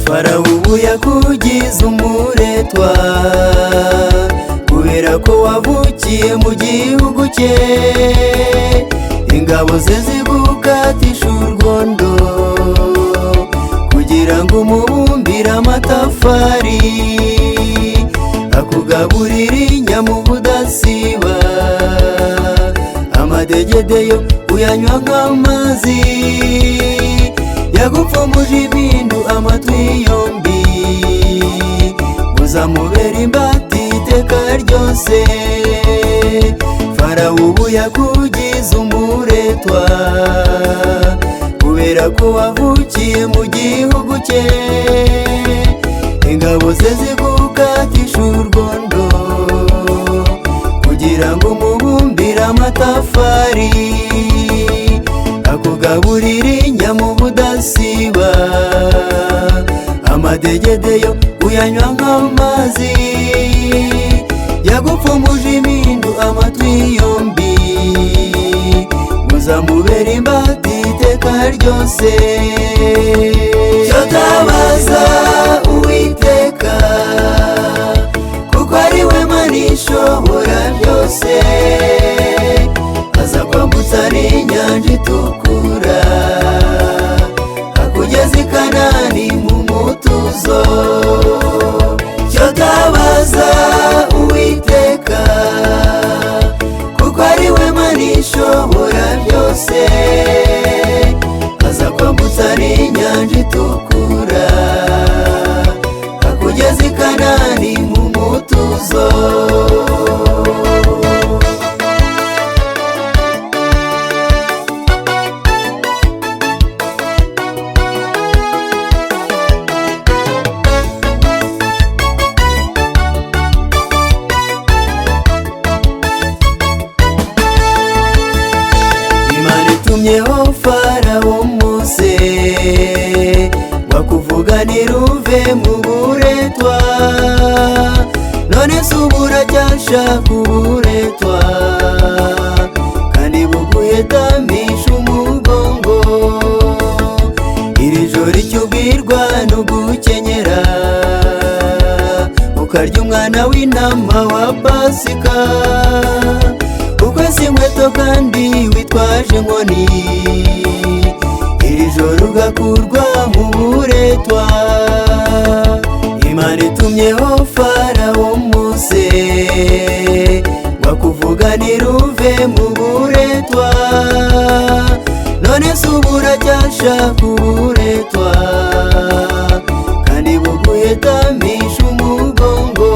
Farawo ubu yakugize umuretwa kubera ko wavukiye mu gihugu cye, ingabo ze zigukatisha urwondo kugira ngo umubumbire amatafari, akugaburire inyama ubudasiba, amadegede yo uyanywa nk'amazi, yagupfumuje ibindu amatwi yombi, uzamubera imbata iteka ryose. Farawo ubu yakugize umuretwa kubera ko wavukiye mu gihugu cye, ingabo ze zigukatisha urwondo kugira ngo umubumbire amatafari, akugaburire inyama ubudasiba, amadegede yo uyanywa nk'amazi, yagupfumuje ibindu amatwi yombi, muzamubera imbata iteka ryose. Cyo tabaza Uwiteka kuko ari we Mana ishobora byose, aza kwambutsa n'inyanja itukura, akugeza i Kanani mu mutuzo. Cyo tabaza Uwiteka kuko ari we Mana ishobora byose, aza kwambutsa n'inyanja itukura, akugeza i Kanani mu mutuzo. Itumyeho Farawo Mose wakuvuganira uve mu buretwa, none se ubu uracyashaka uburetwa kandi buguhetamisha umugongo. Iri joro icyo ubwirwa ni ugukenyera ukarya umwana w'intama wa Pasika, ukwesa inkweto kandi witwaje inkoni, iri joro ugakurwa mu buretwa. Imana itumyeho Farawo Mose wakuvuganira uve mu buretwa, none se ubu uracyashaka uburetwa kandi buguhetamisha umugongo.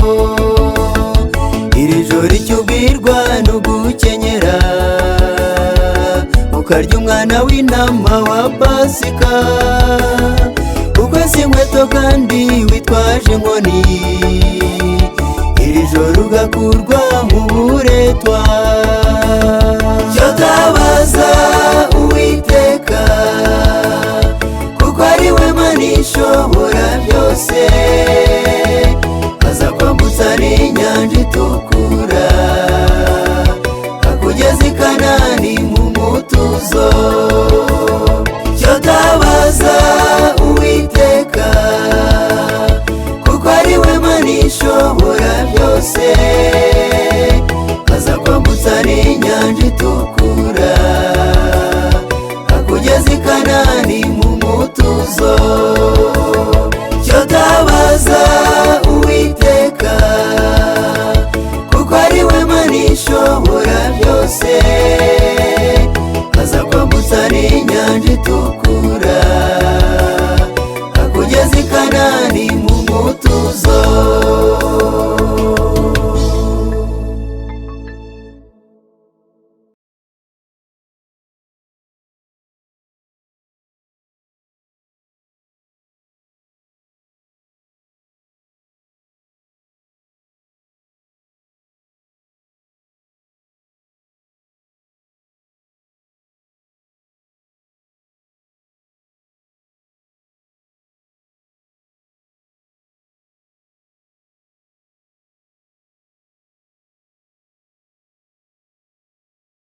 Iri joro icyo ubwirwa ni ugukenyera ukarya umwana w'intama wa Pasika, ukwesa inkweto kandi witwaje inkoni, iri joro ugakurwa mu buretwa. Cyo tabaza Uwiteka kuko ari we Mana ishobora byose, aza kwambutsa n'inyanja itukura, akugeza i Kanani mu mutuzo. Cyo tabaza Uwiteka kuko ari we Mana ishobora byose, aza kwambutsa n'inyanja itukura, akugeza i Kanani mu mutuzo. Cyo tabaza Uwiteka kuko ari we Mana ishobora byose, aza kwambutsa n'inyanja itukura, akugeza i Kanani mu mutuzo. Cyo tabaza Uwiteka kuko ari we Mana ishobora byose, aza kwambutsa n'inyanja itukura, akugeza i Kanani mu mutuzo. Cyo tabaza Uwiteka kuko ari we Mana ishobora byose, aza kwambutsa n'inyanja itukura.